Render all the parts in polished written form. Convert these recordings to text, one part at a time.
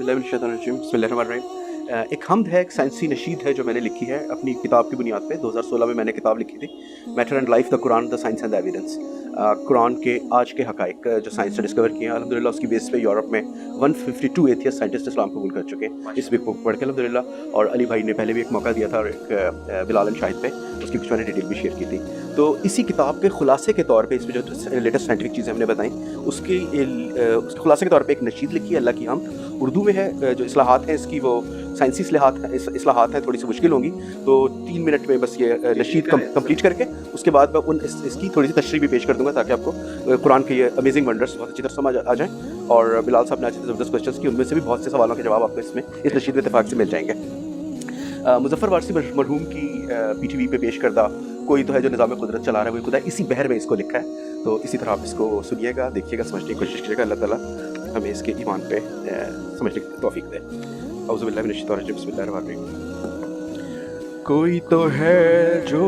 बिस्मिल्लाहिर्रहमानिर्रहीम। एक हमद है, एक साइंसी नशीद है जो मैंने लिखी है अपनी किताब की बुनियाद पे। 2016 में मैंने किताब लिखी थी, matter and life the Quran the science and the evidence. Quran के आज के हक़ाइक़ जो साइंस ने डिस्कवर किए हैं, अल्हम्दुलिल्लाह उसकी बेस पे यूरोप में 152 एथियस्ट साइंटिस्ट इस्लाम कबूल कर चुके हैं इस बुक को पढ़ के अल्हम्दुलिल्लाह। और अली भाई ने पहले भी एक मौका दिया था और एक बिलाल शाहिद पे उसकी कुछ मैंने डिटेल भी शेयर की थी। तो इसी किताब के खुलासे के तौर पे इसमें जो लेटेस्ट साइंटिफिक चीज़ें हमने बताई उसके खुलासे के तौर पे एक नशीद लिखी है, अल्लाह की हम उर्दू में है। जो इस्लाहात हैं इसकी वो साइंसी इस्लाहात हैं, थोड़ी सी मुश्किल होंगी, तो 3 मिनट में बस ये नशीद कंप्लीट करके उसके बाद मैं इसकी थोड़ी सी तशरीह भी पेश कर दूंगा ताकि आपको कुरान के ये अमेजिंग वंडर्स बहुत अच्छी तरह समझ आ जाएँ। और बिलाल साहब ने आज ज़बरदस्त क्वेश्चंस की, उनमें से भी बहुत से सवालों के जवाब आपको इसमें इस नशीद में इत्तेफाक से मिल जाएंगे। मुज़फ़्फ़र वारसी मरहूम की PTV पे पेश करदा कोई तो है जो निज़ाम कुदरत चला रहा है, वही खुदा, इसी बहर में इसको लिखा है। तो इसी तरह आप इसको सुनिएगा, देखिएगा, समझने की कोशिश कीजिएगा। अल्लाह ताला हमें इसके ईमान पे समझने की तौफीक दे। औज़ु बिल्लाहि मिनश शैतानिर रजीम, बिस्मिल्लाहिर्रहमानिर्रहीम। कोई तो है जो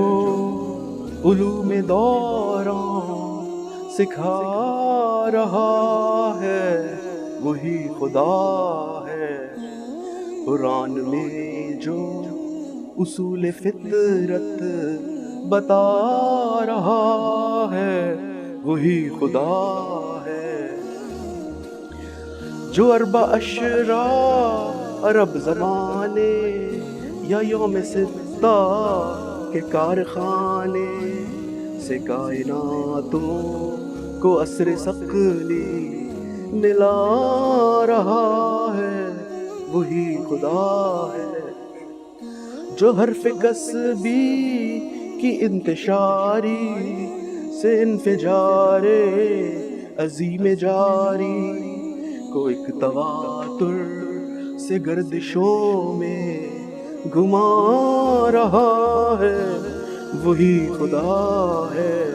उलूम दौरान सिखा रहा है, वही खुदा है। कुरान में जो उसूल फितरत बता रहा है, वही खुदा है। जो अरबा अशरा अरब ज़माने या यौम सित्ता के कारखाने से कायनातों को असर सकली मिला रहा है, वही खुदा है। जो हर्फ कसबी की इंतशारी से इंफिजारे अजीम जारी को एक तवातुर से गर्दिशों में घुमा रहा है, वही खुदा है।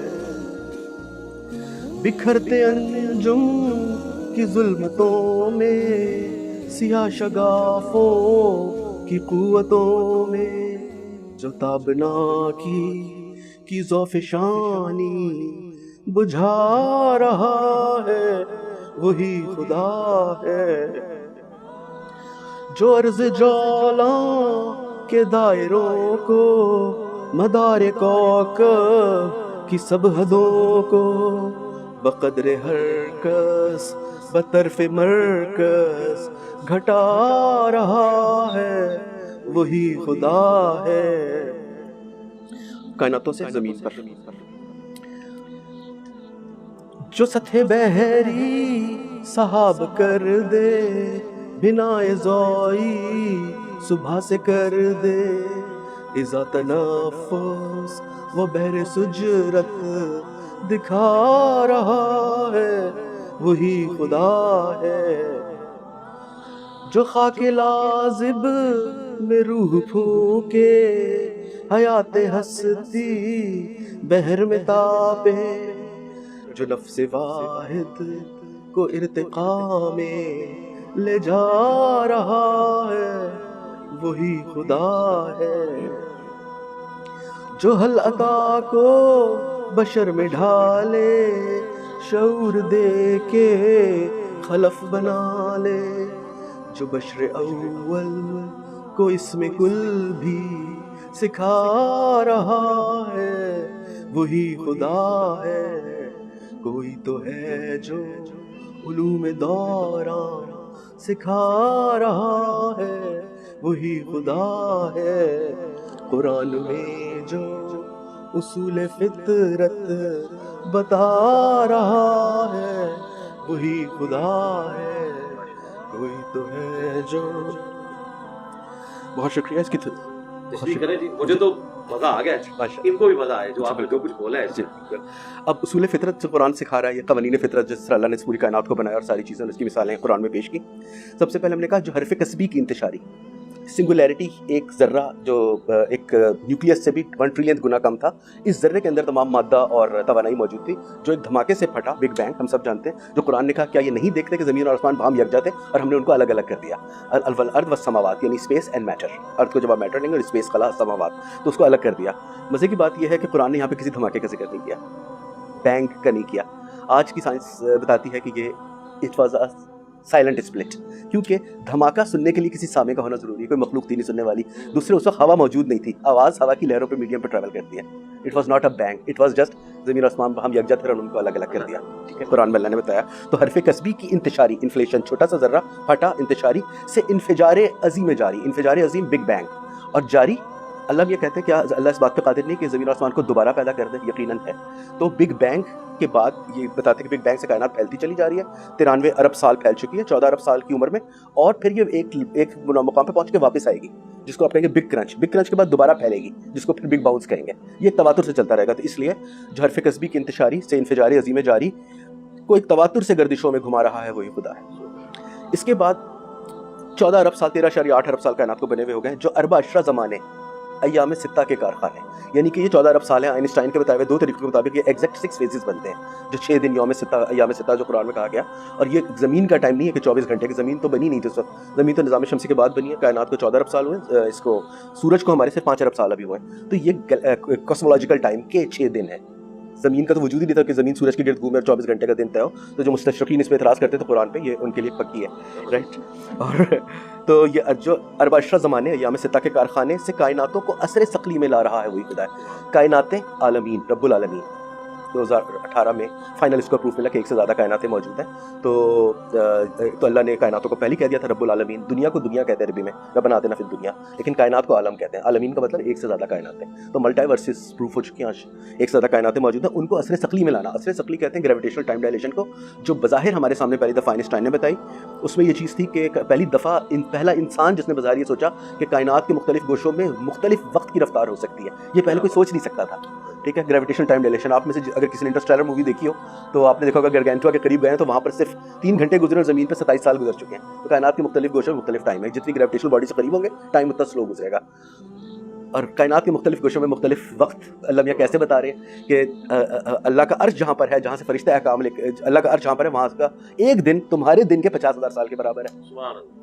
बिखरते अंजुम की जुल्मतों में, सियाह शगाफों की कुव्वतों में, जो ताबना की ज़ौफ़शानी बुझा रहा है, वही खुदा है। जो अर्ज़ जौला के दायरों को, मदारे कौकब की सब हदों को, बक़द्रे हरकस बतरफ़ मरकज़ घटा रहा है, वही खुदा है। कायनातों से ज़मीन पर जो सतह बहरी सहाब कर दे, बिनाए ज़ोई सुबह से कर दे, इज़ा तनफ़ुस वो बहर सुजरत दिखा रहा है, वही खुदा है। जो खाके लाज़िब में रूह फूके, हयाते हस्ती बहर में तापे, जो नफ्स वाहिद को इर्तिक़ा में ले जा रहा है, वही खुदा है। जो हल अता को बशर में ढाले, शऊर दे के खलफ बना ले, जो बशर अव्वल को इसमें कुल भी सिखा रहा है, वही खुदा है। कोई तो है जो उलूम दौरान सिखा रहा है, वही खुदा है। कुरान में जो उसूल फितरत बता रहा है, वही खुदा है। कोई तो है जो, बहुत शुक्रिया इसकी मुझे तो मज़ा आ गया, इनको भी मज़ा आया जो आपने जो कुछ बोला है। अब उसूल फितरत जो कुरान सिखा रहा है, ये कवानीन फितरत जिस तरह अल्लाह ने पूरी कायनात को बनाया और सारी चीज़ें उसकी मिसालें कुरान में पेश की। सबसे पहले हमने कहा जो हरफ कसबी की इंतशारी, सिंगुलैरिटी, एक ज़र्रा जो एक न्यूक्लियस से भी 1 ट्रिलियन गुना कम था, इस ज़र्रे के अंदर तमाम मादा और तवानाई मौजूद थी, जो एक धमाके से फटा, बिग बैंग हम सब जानते हैं। जो कुरान ने कहा क्या ये नहीं देखते कि ज़मीन और आसमान बाहम यकजा थे और हमने उनको अलग अलग कर दिया। अर्द व समावात यानी स्पेस एंड मैटर, अर्थ को जब आप मैटर लेंगे और स्पेस खला समावात, तो उसको अलग कर दिया। मज़े की बात यह है कि कुरान ने यहाँ पर किसी धमाके का जिक्र नहीं किया, बैंग का नहीं किया। आज की साइंस बताती है कि ये it was a silent split, क्योंकि धमाका सुनने के लिए किसी सामे का होना ज़रूरी है, कोई मखलूक थी नहीं सुनने वाली, दूसरे उस वक्त हवा मौजूद नहीं थी, आवाज़ हवा की लहरों पे मीडियम पे ट्रैवल करती है, it was not a bang, it was just ज़मीन आसमान हम यकजा थे और उनको अलग अलग कर दिया, ठीक है, कुरान में अल्लाह ने बताया। तो हरफ कस्बी की इंतशारी, इन्फ्लेशन, छोटा सा ज़र्रा फटा, इंतशारी से इन्फिजार अज़ीम जारी, इन्फिजार अज़ीम बिग बैंग, और जारी अल्लाह ये कहते हैं क्या अल्लाह इस बात पे कादिर नहीं कि ज़मीन आसमान को दोबारा पैदा कर दे, यकीनन है। तो बिग बैंग के बाद ये बताते हैं कि बिग बैंग से कायनात फैलती चली जा रही है, 93 अरब साल फैल चुकी है 14 अरब साल की उम्र में, और फिर ये एक मुकाम पे पहुंच के वापस आएगी जिसको आप कहेंगे बिग क्रंच के बाद दोबारा फैलेगी जिसको फिर बिग बाउंस कहेंगे। ये एक तवातुर से चलता रहेगा। तो इसलिए जो हरफ कस्बी की इंतशारी से इन्फिजारी अज़ीम जारी को एक तवातुर से गर्दिशों में घुमा रहा है, वही खुदा है। इसके बाद 14 अरब साल 13.8 अरब साल कायनात को बने हुए हो गए, जो अरबा अशरा ज़माने अय्याम सित्ता के कारखाने, यानी कि ये 14 अरब साल हैं। आइंस्टाइन के बताए हुए 2 तरीकों के मुताबिक ये एग्जैक्ट 6 फेजेस बनते हैं, जो 6 दिन यौम सित्ता अय्याम सित्ता जो कुरान में कहा गया। और ये ज़मीन का टाइम नहीं है कि 24 घंटे की, ज़मीन तो बनी नहीं थी उस वक्त, ज़मीन तो निज़ाम शमसी के बाद बनी है। कायनात को 14 अरब साल हुए, इसको सूरज को हमारे से 5 अरब साल अभी हुए। तो ये कॉस्मोलॉजिकल टाइम के 6 दिन है। ज़मीन का तो वजूद ही नहीं था कि ज़मीन सूरज के गिर्द घूमे और 24 घंटे का दिन तय हो। तो जो मुस्तशरीकीन इस पर एतराज़ करते थे कुरान पे, ये उनके लिए पक्की है, राइट। और तो ये जो अरबा अशरा ज़माने अय्याम सित्ता के कारखाने से कायनातों को असर सकली में ला रहा है, वही खुदा है। कायनातें आलमीन रब्बुल आलमीन 2018 में फाइनल इसको प्रूफ मिला कि एक से ज़्यादा कायनातें मौजूद हैं। तो अल्लाह ने कायनातों को पहले कह दिया था रब्बुल आलमीन। दुनिया को दुनिया कहते हैं अरबी में, रब्बना आतिना फिद दुनिया, लेकिन कायनात को आलम कहते हैं। आलमीन का मतलब एक से ज़्यादा कायनातें। तो मल्टीवर्सेस प्रूफ हो चुकी हैं, आज एक से ज़्यादा कायनातें मौजूद हैं, उनको असर सकली में लाना। असर सकली कहते हैं ग्रेविटेशनल टाइम डायलेशन को, जो बज़ाहिर हमारे सामने पहली दफ़ा आइंस्टाइन ने बताई। उसमें ये चीज़ थी कि पहली दफ़ा पहला इंसान जिसने बज़ाहिर ये सोचा कि कायनात के मुख्तलिफ गोशों में मुख्तलिफ वक्त की रफ्तार हो सकती है, ये पहले कोई सोच नहीं सकता था, ठीक है। ग्रेविटेशनल टाइम डायलेशन, आप में से अगर किसी ने इंटरस्टेलर मूवी देखी हो तो आपने देखा होगा गारगेंटुआ के करीब गए हैं तो वहाँ पर सिर्फ 3 घंटे गुजरे और ज़मीन पर 27 साल गुजर चुके हैं। तो कायनात के मुख्तलिफ गोशों में मुख्तलिफ टाइम है, जितनी ग्रेविटेशनल बॉडी से करीब होंगे टाइम उतना स्लो गुजरेगा। और कायनात के मुख्तलिफ गोशों में मुख्तलिफ वक्त अल्लाह मियाँ कैसे बता रहे हैं कि अल्लाह का अर्श जहाँ पर है, जहाँ से फरिश्ते अहकाम अल्लाह का अर्श जहाँ पर है, वहाँ का एक दिन तुम्हारे दिन के 50,000 साल के बराबर है,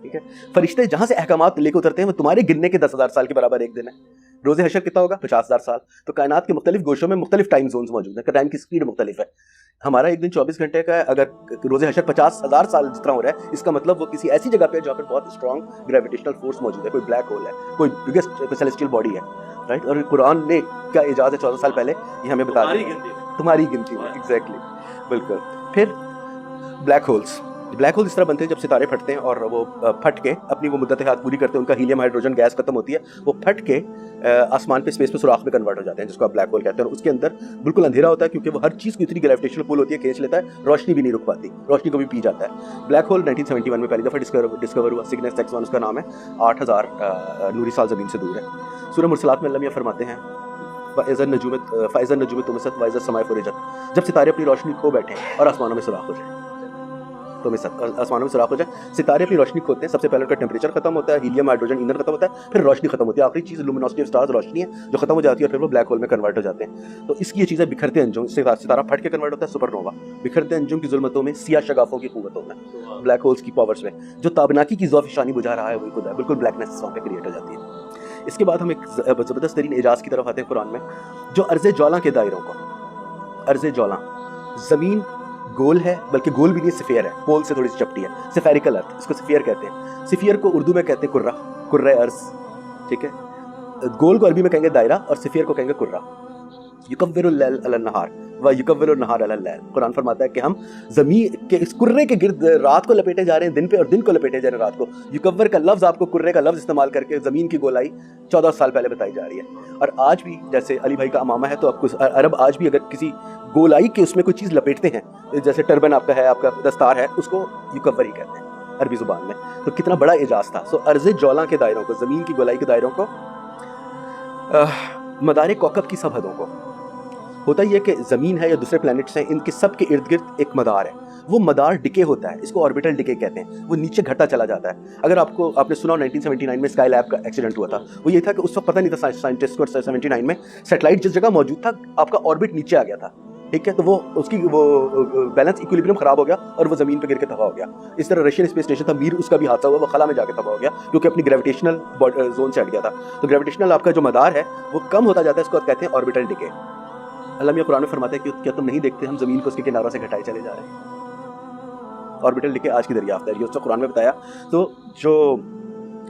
ठीक है। फरिश्ते जहाँ से अहकामात लेकर उतरते हैं वो तुम्हारे गिनने के 10,000 साल के बराबर एक दिन है। रोज़े हशर कितना होगा? 50,000 साल। तो कायनात के मुख्तलिफ गोशों में मुख्तलिफ टाइम जोन्स मौजूद हैं, टाइम की स्पीड मुख्तलिफ है। हमारा एक दिन 24 घंटे का है, अगर रोज़े हशर 50,000 साल जितना हो रहा है, इसका मतलब वो किसी ऐसी जगह पे है जहाँ पर बहुत स्ट्रॉन्ग ग्रेविटेशनल फोर्स मौजूद है, कोई ब्लैक होल है, कोई बिगेस्ट सेलेस्टियल बॉडी है, राइट। और कुरान ने क्या इजाज़ है 14 साल पहले ये हमें बता दिया, तुम्हारी गिनती में, एग्जैक्टली, बिल्कुल। फिर ब्लैक होल्स इस तरह बनते हैं जब सितारे फटते हैं और वो फट के अपनी वो मुद्दत हाथ पूरी करते हैं, उनका हीलियम हाइड्रोजन गैस खत्म होती है, वो फट के आसमान पे स्पेस में सुराख में कन्वर्ट हो जाते हैं, जिसको आप ब्लैक होल कहते हैं। और उसके अंदर बिल्कुल अंधेरा होता है क्योंकि वो हर चीज़ की इतनी ग्रेविटेशनल पुल होती है, खींच लेता है, रोशनी भी नहीं रुक पाती, रोशनी को भी पी जाता है। ब्लैक होल 1971 में पहली दफ़ा डिस्कवर हुआ, सिग्नस X1 उसका नाम है, 8,000 नूरी साल ज़मीन से दूर है। सूरह मुरसलात में अल्लाह मियां फरमाते हैं फ़ैज़न नजूम तुमसत वाइज़ समाए फुरजत, जब सितारे अपनी रोशनी खो बैठे और आसमानों में सुराख हो जाए, तो आसमानों में सुराख हो जाए, सितारे अपनी रोशनी खोते हैं, सबसे पहले उनका टेम्परेचर खत्म होता है, हीलियम हाइड्रोजन ईंधन खत्म होता है, फिर रोशनी खत्म होती है, आखिरी चीज़ लुमिनोसिटी ऑफ स्टार्स रोशनी है जो खत्म हो जाती है और फिर वो ब्लैक होल में कन्वर्ट हो जाते हैं। तो इसकी ये चीज़ें बिखरते अंजुम, सितारा फट के कन्वर्ट होता है सुपरनोवा, बिखरते अंजुम की जुल्मतों में, सिया शगाफों की क़ुव्वतों में, ब्लैक होल्स की पावर्स में, जो ताबनाकी की ज़ौफ़-ए-शानी बुझा रहा है वही खुदा है, बिल्कुल ब्लैकनेस वहाँ पे क्रिएट हो जाती है। इसके बाद हम एक ज़बरदस्त तरीन एजाज़ की तरफ आते हैं कुरान में, जो अर्ज़ जौला के दायरों को, अर्ज़ जौला ज़मीन गोल है, बल्कि गोल भी नहीं, सफ़ेयर है, पोल से थोड़ी सी चपटी है, सफेरिकल अर्थ, इसको सफ़ेयर कहते हैं। सफ़ेयर को उर्दू में कहते हैं कुर्रा अर्ज़, ठीक है। गोल को अरबी में कहेंगे दायरा और सफ़ेयर को कहेंगे कुर्रा। युकव्विरुल लैल अलन नहार व युकव्विरुन नहार अलल लैल, कुरान फरमाता है कि हम ज़मीन के इस कुर्रे के गिर्द रात को लपेटे जा रहे हैं दिन पे, और दिन को लपेटे जा रहे हैं रात को। युकव्वर का लफ्ज़ आपको कुर्रे का लफ्ज़ इस्तेमाल करके ज़मीन की गोलाई 14 साल पहले बताई जा रही है। और आज भी जैसे अली भाई का अमामा है, तो आपको अरब आज भी अगर किसी गोलाई के उसमें कोई चीज़ लपेटते हैं, जैसे टर्बन आपका है, आपका दस्तार है, उसको युकव्वर ही कहते हैं अरबी ज़ुबान में। तो कितना बड़ा एजाज़ था। सो अर्ज़ जौला के दायरों को, ज़मीन की गोलाई के दायरों को, मदार कौकब की सब हदों को। होता ही है कि ज़मीन है या दूसरे प्लैनेट्स हैं, इनके सब के इर्द गिर्द एक मदार है, वो मदार डिके होता है, इसको ऑर्बिटल डिके कहते हैं, वो नीचे घटता चला जाता है। अगर आपने सुना 1979 में स्काई लैब का एक्सीडेंट हुआ था, वो ये था कि उस वक्त पता नहीं था साइंटिस्ट को 79 में सैटेलाइट जिस जगह मौजूद था आपका ऑर्बिट नीचे आ गया था, ठीक है। तो वो उसकी बैलेंस इक्विलिब्रियम खराब हो गया और वो ज़मीन पर गिर के तबाह हो गया। इस तरह रशियन स्पेस स्टेशन था मीर, उसका भी हादसा हुआ, वो खला में जाके तबाह हो गया क्योंकि अपनी ग्रेविटेशनल जोन से हट गया था। तो ग्रेविटेशनल आपका जो मदार है वो कम होता जाता है, इसको कहते हैं ऑर्बिटल डिके। अल्लाह मियां कुरान में फरमाते हैं कि क्या तुम नहीं देखते हम ज़मीन को उसके किनारों से घटाए चले जा रहे हैं, ऑर्बिटल लिखे आज की दरियाफ्त है, ये उसने कुरान में बताया। तो जो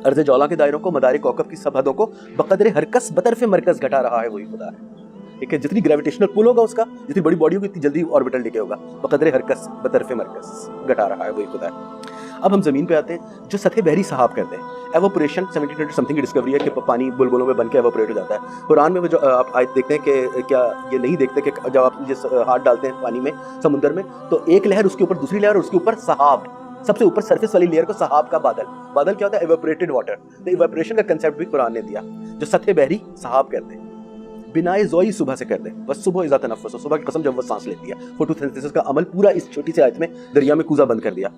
अर्ज़ जौला के दायरों को, मदार कौकब की सब हदों को बक़दर हरकस बतरफ़ मरकज़ घटा रहा है वही खुदा है। ठीक है, जितनी ग्रेविटेशनल पुल होगा उसका, जितनी बड़ी बॉडी होगी, इतनी जल्दी ऑर्बिटल डिके होगा। बक़दर हरकस बतरफ़ मरकज़ घटा रहा है वही खुदा है। अब हम ज़मीन पे आते हैं, जो सतह बहरी सहाब करते हैं। एवोपोरेशन 1700 समथिंग की डिस्कवरी है कि पानी बुलबुलों में बन के एवोपोरेट हो जाता है। कुरान में वो जो आप आयत देखते हैं कि क्या ये नहीं देखते कि जब आप जिस हाथ डालते हैं पानी में, समुद्र में, तो एक लहर उसके ऊपर दूसरी लहर, उसके ऊपर सहाब, सबसे ऊपर सरफेस वाली लेयर को सहाब का बादल। बादल क्या होता है? Evaporated water. तो इवेपोरेशन का कंसेप्ट भी कुरान ने दिया, जो सतह बहरी सहाब करते हैं। बिनाए ज़ोई सुबह से करते हैं, बस सुबह इज़ा तनफ़्फ़ुस, सुबह की कसम जब वो सांस लेती है। फोटोसिंथेसिस का अमल पूरा इस छोटी सी आयत में दरिया में कूदा बंद कर दिया।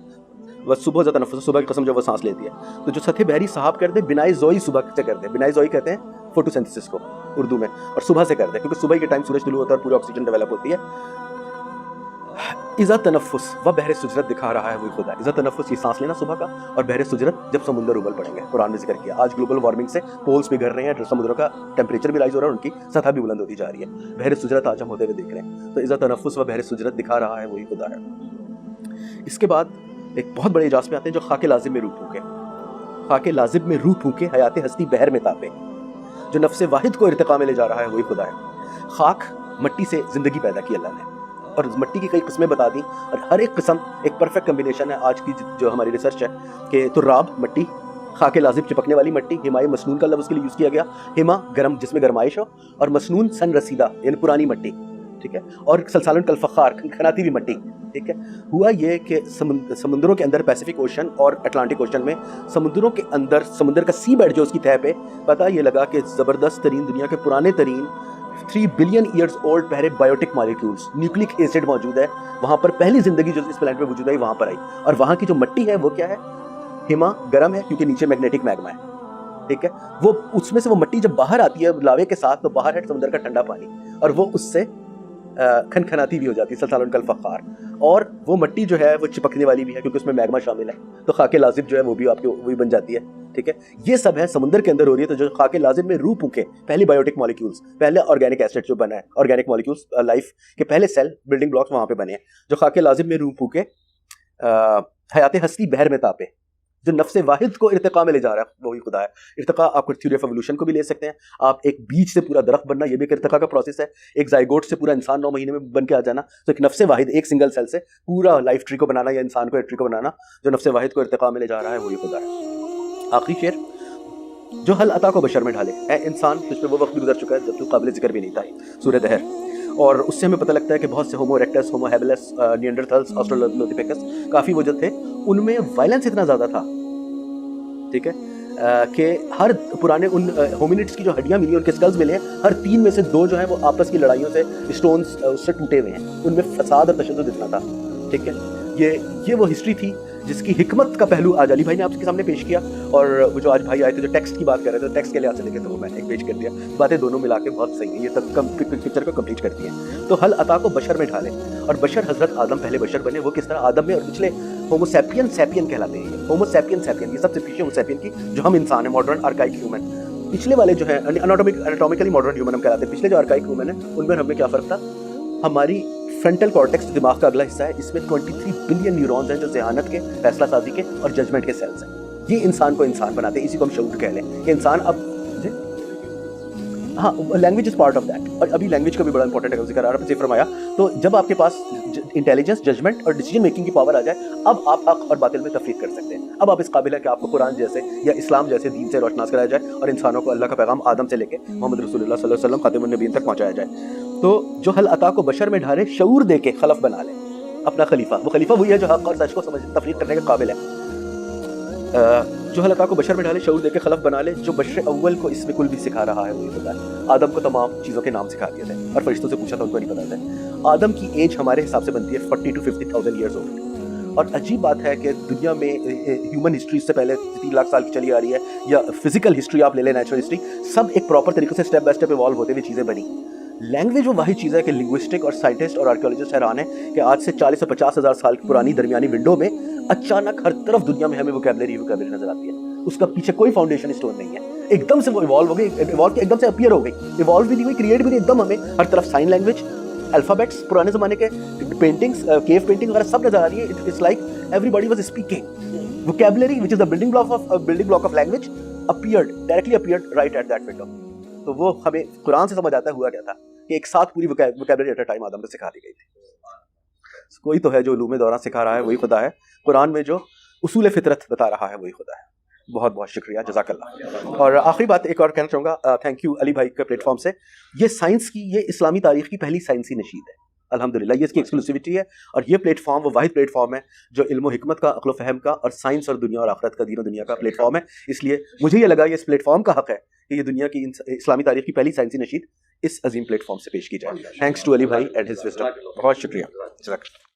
बस सुबह इज़ा तनफ़्फ़ुस, सुबह की कसम जब वो सांस लेती है। तो जो सतह बहरी सहाब करते हैं, बिनाए ज़ोई सुबह से करते हैं। बिनाए ज़ोई कहते हैं फोटोसिंथेसिस को उर्दू में, और सुबह से करते हैं क्योंकि सुबह के टाइम सूरज तुलू होता है और पूरी ऑक्सीजन डेवलप होती है। इज़ा तनफ़्फ़ुस व बहरे सुजरत दिखा रहा है वही खुदा। इज़ा तनफ़्फ़ुस, ये सांस लेना सुबह का, और बहरे सुजरत जब समुद्र उबल पड़ेंगे। कुरान में जिक्र किया। आज ग्लोबल वार्मिंग से पोल्स पिघल रहे हैं, समुद्रों का टेम्परेचर भी राइज हो रहा है, उनकी सतह भी बुलंद होती जा रही है। बहरे सुजरत आज हम होते हुए देख रहे हैं। तो इज़ा तनफ़्फ़ुस व बहरे सुजरत दिखा रहा है वही खुदा है। इसके बाद एक बहुत बड़े इजाज़ में आते हैं, जो खाके लाजिम में रूह फूके। खाके लाजिम में रूह फूके, हयात हस्ती बहर में तापे, जो नफ्स वाहिद को इर्तिका में ले जा रहा है वही खुदा है। खाक, मट्टी से ज़िंदगी पैदा की अल्लाह ने, और मट्टी की कई किस्में बता दी, और हर एक किस्म एक परफेक्ट कम्बिनेशन है। आज की जो हमारी रिसर्च है कि तुर्राब मट्टी, खाके लाजिम चिपकने वाली मट्टी, हिमाए मसनून का लफ्ज़ उसके लिए यूज़ किया गया। हिमा गर्म, जिसमें गरमाइश हो, और मसनून सन रसीदा यानी पुरानी मट्टी। ठीक है, और सलसालन कल फ़खार, खनखनाती हुई मट्टी। ठीक है, हुआ ये कि समुद्रों के अंदर पैसिफिक ओशन और अटलांटिक ओशन में, समुद्रों के अंदर समुद्र का सी बेड जो उसकी तह पे, पता ये लगा कि ज़बरदस्त तरीन, दुनिया के पुराने तरीन 3 बिलियन ईयर्स ओल्ड पहले बायोटिक मॉलिक्यूल्स, न्यूक्लिक एसिड मौजूद है वहाँ पर। पहली ज़िंदगी जो इस प्लैनेट पे वजूद आई वहाँ पर आई, और वहाँ की जो मट्टी है वो क्या है? हिमा, गर्म है क्योंकि नीचे मैग्नेटिक मैग्मा है। ठीक है, वो उसमें से वो मट्टी जब बाहर आती है लावे के साथ, तो बाहर है समुद्र का ठंडा पानी, और वो उससे खनखनाती भी हो जाती है, सलसालन कल फ़खार। और वो मट्टी जो है वो चिपकने वाली भी है क्योंकि उसमें मैग्मा शामिल है, तो खाके लाजिम जो है वो भी आपके वही बन जाती है। ठीक है, ये सब है समुद्र के अंदर हो रही है। तो जो खाके लाजिम में रूह फूके, पहली बायोटिक मॉलिक्यूल्स, पहले ऑर्गेनिक एसिड जो बना है, ऑर्गेनिक मॉलिक्यूल्स, लाइफ के पहले सेल बिल्डिंग ब्लॉक्स वहाँ पे बने हैं। जो खाके लाजिम में रूह फूके, हयात हस्ती बहर में तापे, जो नफ्से वाहिद को इर्तिका में ले जा रहा है वही खुदा है। इर्तिका आप थ्योरी ऑफ एवोल्यूशन को भी ले सकते हैं। आप एक बीज से पूरा दरख्त बनना, ये भी एक इर्तिका का प्रोसेस है। एक जाइगोट से पूरा इंसान 9 महीने में बन के आ जाना। तो एक नफ्से वाहिद, एक सिंगल सेल से पूरा लाइफ ट्री को बनाना, या इंसान को एक ट्री को बनाना, जो नफ्से वाहिद को इर्तिका में ले जा रहा है वही खुदा है। आखिरी शेर, जो हल अता को बशर में ढाले, ए इंसान तुझ पे वो वक्त भी गुजर चुका है जब तू काबिल जिक्र भी नहीं था। सूरह दहर। और उससे हमें पता लगता है कि बहुत से होमो erectus, Homo habilis, Neanderthals, Australopithecus, काफ़ी वो जो थे उनमें वायलेंस इतना ज़्यादा था। ठीक है, कि हर पुराने उन होमिनिड्स की जो हड्डियां मिली, उनके स्कल्स मिले हैं, हर 3 में से 2 जो हैं वो आपस की लड़ाइयों से, स्टोन्स उससे टूटे हुए हैं। उनमें फसाद और तशद्दुद इतना था। ठीक है, ये वो हिस्ट्री थी जिसकी हिकमत का पहलू आज अली भाई ने आपके सामने पेश किया, और वो जो आज भाई आए थे जो टेक्स्ट की बात कर रहे थे, टेक्स्ट के लिहाज से लेके तो वो मैंने एक पेश कर दिया। बातें दोनों मिला के बहुत सही है, ये तक पिक्चर को कंप्लीट करती है। तो हल अता को बशर में ढाले, और बशर हजरत आदम पहले बशर बने, वो किस तरह आदम में, और पिछले होमो सैपियन कहलाते हैं। होमो सैपियन ये सबसे पीछे होमो सैपियन की जो हम इंसान है, मॉडर्न आर्काइक ह्यूमन। पिछले वाले जो है एनाटॉमिकली मॉडर्न ह्यूमन हम कहलाते हैं। पिछले जो आर्काइक ह्यूमन है उनमें हमें क्या फ़र्क था? हमारी फ्रंटल कॉर्टेक्स, दिमाग का अगला हिस्सा है, इसमें 23 बिलियन न्यूरॉन्स हैं जो ज़हानत के, फैसला साजी के और जजमेंट के सेल्स हैं। ये इंसान को इंसान बनाते हैं। इसी को हम शऊर कह लें कि इंसान अब हाँ, language is part of that. और अभी लैंग्वेज का भी बड़ा इंपॉर्टेंट है, जिक्र आपने फरमाया। तो जब आपके पास इंटेलिजेंस, जजमेंट और डिसीजन मेकिंग की पावर आ जाए, अब आप हक और बातिल में तफरीक कर सकते हैं। अब आप इस काबिल है कि आपको कुरान जैसे या इस्लाम जैसे दीन से रोशनास कराया जाए, और इंसानों को अल्लाह का पैगाम आदम से लेके मोहम्मद रसूलुल्लाह सल्लल्लाहु अलैहि वसल्लम खातिमुन नबीयीन तक पहुँचाया जाए। तो जो हल अता को बशर में ढाले, शऊर दे के खलफ बना ले अपना खलीफा। वो खलीफा वही है जो हक और सच को समझ तफरीक करने के काबिल है। जो हल अता को बशर में ढाले, शऊर दे के खलफ बना ले, जो बशर अव्वल को इसमें कुल भी सिखा रहा है वही खुदा है। आदम को तमाम चीज़ों के नाम सिखा दिए थे, और फरिश्तों से पूछा था, उनको नहीं पता था। आदम की एज हमारे हिसाब से बनती है 40 to 50,000 ईयर्स ओल्ड। और अजीब बात है कि दुनिया में ह्यूमन हिस्ट्री से पहले 3 लाख साल की चली आ रही है, या फिजिकल हिस्ट्री आप ले लें, नेचुरल हिस्ट्री, सब एक प्रॉपर तरीके से स्टेप बाय स्टेप इवॉल्व होते हुए चीज़ें बनी। लैंग्वेज वो वही चीज़ है कि लिंग्विस्टिक और साइंटिस्ट और आर्कियोलॉजिस्ट हैरान है कि आज से 40 से 50 हज़ार साल की पुरानी दरमियानी विंडो में अचानक हर तरफ दुनिया में हमें वोकैबुलरी नजर आती है। उसका पीछे कोई फाउंडेशन स्टोन नहीं है, एकदम से वो इवॉल्व हो गई, एकदम से अपीयर हो गई, इवॉल्व भी नहीं हुई, क्रिएट भी नहीं, एकदम हमें हर तरफ साइन लैंग्वेज, الفابیٹس پرانے زمانے کے پینٹنگس کیو پینٹنگ وغیرہ سب نظر آ رہی ہے. It's like everybody was speaking. Vocabulary which is the building block of language directly appeared right at that window. تو وہ ہمیں قرآن سے سمجھ آتا ہے ہوا کیا تھا کہ ایک ساتھ پوری ووکیبلری ایٹ اے ٹائم آدم کو سکھا دی گئی تھی. کوئی تو ہے جو علوم دوران سکھا رہا ہے, وہی خدا ہے. قرآن میں جو اصول فطرت بتا رہا ہے وہی خدا ہے. بہت بہت شکریہ, جزاک اللہ. اور آخری بات ایک اور کہنا چاہوں گا, تھینک یو علی بھائی کے پلیٹ فارم سے. یہ سائنس کی, یہ اسلامی تاریخ کی پہلی سائنسی نشید ہے الحمدللہ. یہ اس کی ایکسکلوسیوٹی ہے, اور یہ پلیٹ فارم وہ واحد پلیٹ فارم ہے جو علم و حکمت کا, عقل و فہم کا, اور سائنس اور دنیا اور آخرت کا, دین و دنیا کا پلیٹ فارم ہے. اس لیے مجھے یہ لگا یہ اس پلیٹ فارم کا حق ہے کہ یہ دنیا کی اسلامی تاریخ کی پہلی سائنسی نشید اس عظیم پلیٹ فارم سے پیش کی جائے. تھینکس ٹو علی بھائی اینڈ ہز وزڈم. بہت شکریہ, جزاک اللہ.